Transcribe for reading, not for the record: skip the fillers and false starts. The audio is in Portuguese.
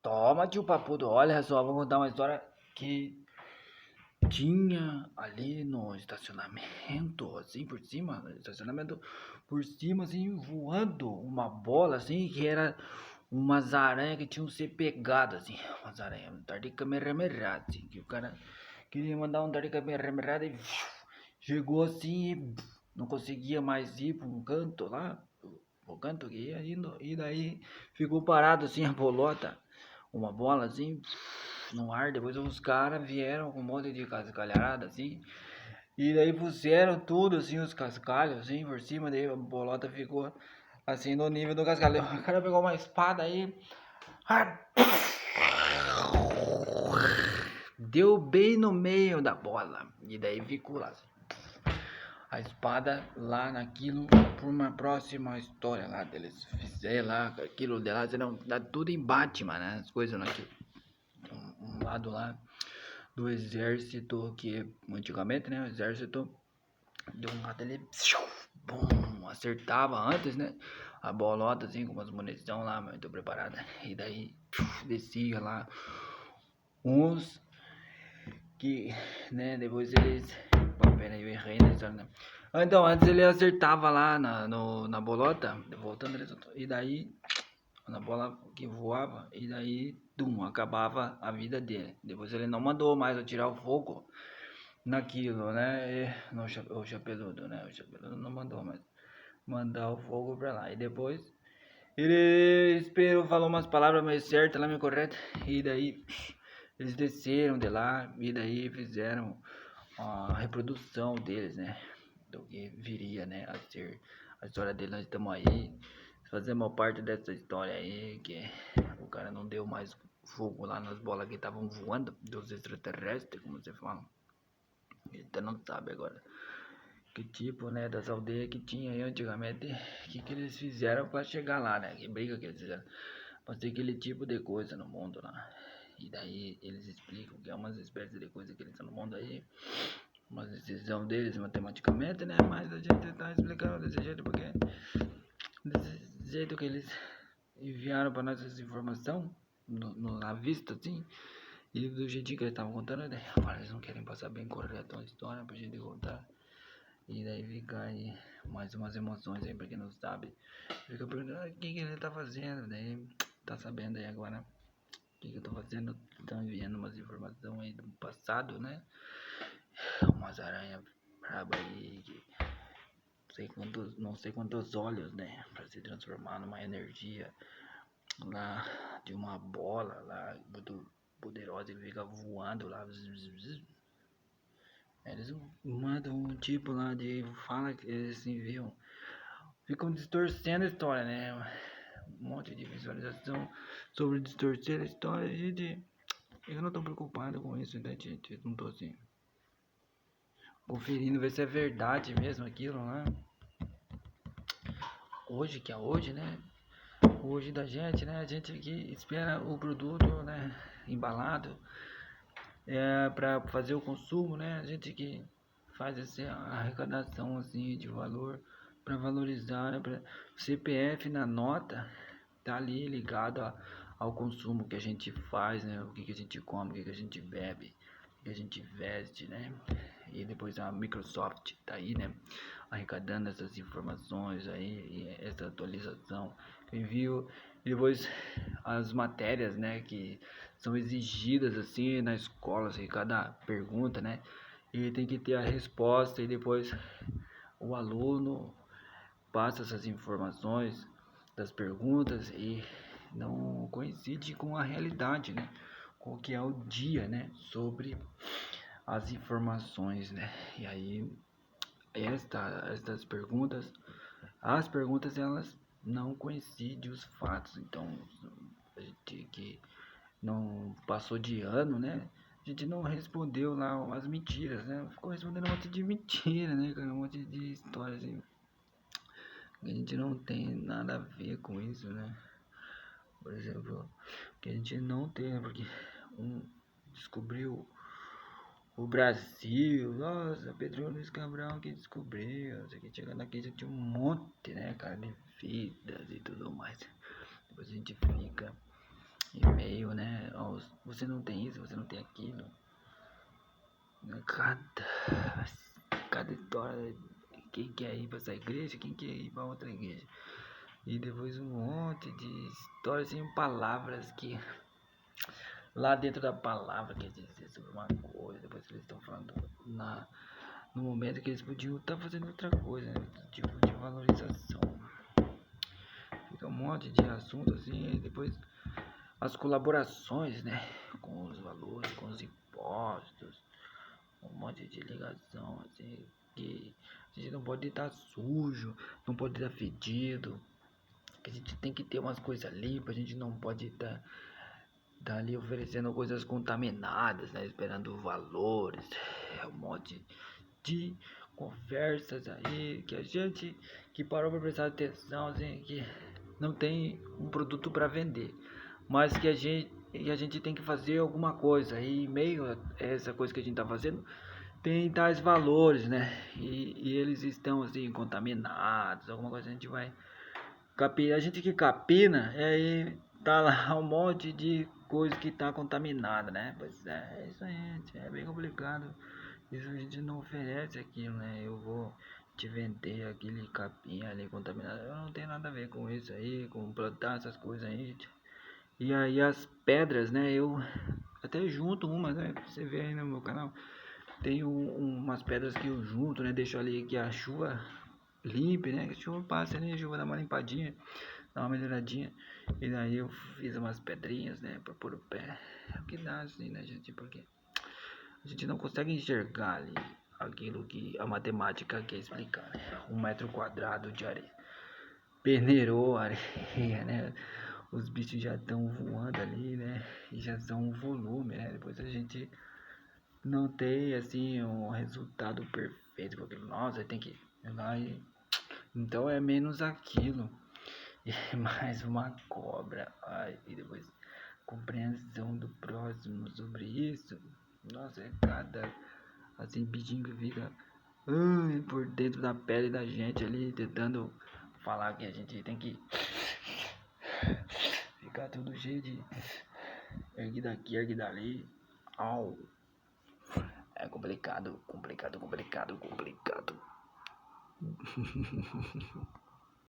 Toma, tio Papudo, olha só, vou contar uma história que tinha ali no estacionamento, assim por cima, no estacionamento por cima, assim, voando uma bola, assim, que era umas aranhas que tinham se pegado, assim, umas aranhas, um tarde Kamehameha, assim, que o cara queria mandar um tarde Kamehameha e chegou assim e não conseguia mais ir para um canto lá, o canto que ia indo, e daí ficou parado assim a bolota, uma bola assim, no ar. Depois os caras vieram com um monte de cascalhada assim, e daí puseram tudo assim, os cascalhos assim por cima, daí a bolota ficou assim no nível do cascalho. O cara pegou uma espada aí, deu bem no meio da bola, e daí ficou lá assim, a espada lá naquilo, por uma próxima história lá deles fizeram lá aquilo de lá, não, dá tudo em Batman, né? As coisas naquilo. Um lado lá do exército, que antigamente, né? O exército de um lado ele bum, acertava antes, né? A bolota assim com umas munição lá muito preparada, e daí descia lá uns que, né, depois eles, pera aí, eu errei na história, né? Então, antes ele acertava lá na bolota, voltando, e daí, na bola que voava, e daí, acabava a vida dele. Depois ele não mandou mais atirar o fogo naquilo, né? O chapeludo, né? O chapeludo não mandou mais mandar o fogo pra lá. E depois, ele esperou, falou umas palavras mais certas lá, meio corretas, e daí eles desceram de lá, e daí fizeram a reprodução deles, né? Do que viria, né? A ser a história deles. Nós estamos aí, fazemos parte dessa história aí, que o cara não deu mais fogo lá nas bolas que estavam voando, dos extraterrestres, como você fala. Ele até não sabe agora que tipo, né, das aldeias que tinha aí antigamente, que eles fizeram para chegar lá, né? Que briga que eles fizeram pra ter aquele tipo de coisa no mundo lá. E daí eles explicam que é umas espécies de coisa que eles estão no mundo aí, uma decisão deles matematicamente, né? Mas a gente tá explicando desse jeito porque desse jeito que eles enviaram para nós essa informação na vista, assim, e do jeitinho que eles estavam contando, né? Agora eles não querem passar bem correto a história pra gente contar. E daí fica aí mais umas emoções aí pra quem não sabe. Fica perguntando o que ele tá fazendo, daí tá sabendo aí agora o que eu tô fazendo. Estão enviando umas informações aí do passado, né? Umas aranhas brabas aí que não sei quantos olhos, né? Pra se transformar numa energia lá de uma bola lá muito poderosa e fica voando lá. Eles mandam um tipo lá de fala que eles enviam, ficam distorcendo a história, né? Um monte de visualização sobre distorcer a história. Gente, eu não tô preocupado com isso, né, gente? Eu não tô assim conferindo ver se é verdade mesmo aquilo lá. Hoje que é hoje, né? Hoje da gente, né? A gente aqui espera o produto, né? Embalado, para fazer o consumo, né? A gente que faz essa arrecadação assim de valor para valorizar, né? Pra CPF na nota tá ali ligado ao consumo que a gente faz, né? O que a gente come, o que a gente bebe, o que a gente veste, né? E depois a Microsoft tá aí, né? Arrecadando essas informações aí, e essa atualização, envio, e depois as matérias, né? Que são exigidas assim na escola, assim, cada pergunta, né? E tem que ter a resposta, e depois o aluno passa essas informações das perguntas e não coincide com a realidade, né? Com o que é o dia, né? Sobre as informações, né? E aí estas perguntas, as perguntas elas não coincidem os fatos. Então a gente que não passou de ano, né? A gente não respondeu lá as mentiras, né? Ficou respondendo um monte de mentira, né, cara? Um monte de histórias assim. A gente não tem nada a ver com isso, né? Por exemplo, que a gente não tem, né? Porque descobriu o Brasil, nossa, Pedro Luiz Cabral que descobriu, isso aqui, chegando aqui já tinha um monte, né, cara, de vidas e tudo mais. Depois a gente fica e-mail, né? Você não tem isso, você não tem aquilo. Cada história, quem quer ir para essa igreja, quem quer ir para outra igreja. E depois um monte de histórias sem palavras que lá dentro da palavra quer dizer sobre uma coisa, depois eles estão falando no momento que eles podiam estar fazendo outra coisa, né? Tipo de valorização. Fica um monte de assunto assim, e depois as colaborações, né? Com os valores, com os impostos, um monte de ligação, assim, que a gente não pode estar sujo, não pode estar fedido, que a gente tem que ter umas coisas limpas, a gente não pode estar ali oferecendo coisas contaminadas, né? Esperando valores, um monte de conversas aí que a gente que parou para prestar atenção, assim, que não tem um produto para vender, mas que a gente tem que fazer alguma coisa e meio a essa coisa que a gente está fazendo tem tais valores, né? E eles estão assim contaminados, alguma coisa a gente vai a gente que capina, e aí tá lá um monte de coisa que tá contaminada, né? Pois é isso aí, gente, é bem complicado. Isso a gente não oferece aquilo, né? Eu vou te vender aquele capim ali contaminado. Eu não tenho nada a ver com isso aí, com plantar essas coisas aí, gente. E aí as pedras, né? Eu até junto umas, né? Você vê aí no meu canal. Tem umas pedras que eu junto, né? Deixo ali que a chuva limpe, né? Que a chuva passa ali, a chuva dá uma limpadinha, dá uma melhoradinha. E daí eu fiz umas pedrinhas, né? Pra pôr o pé. É o que dá assim, né, gente? Porque a gente não consegue enxergar ali aquilo que a matemática quer explicar, né? 1 metro quadrado de areia. Peneirou a areia, né? Os bichos já estão voando ali, né? E já são um volume, né? Depois a gente não tem assim um resultado perfeito, porque nossa, tem que ir lá e então é menos aquilo e mais uma cobra. Ai, e depois compreensão do próximo sobre isso. Nossa, é cada assim bichinho que fica por dentro da pele da gente ali tentando falar que a gente tem que ficar tudo cheio de ergue daqui, ergue dali. Au. É complicado, complicado, complicado, complicado.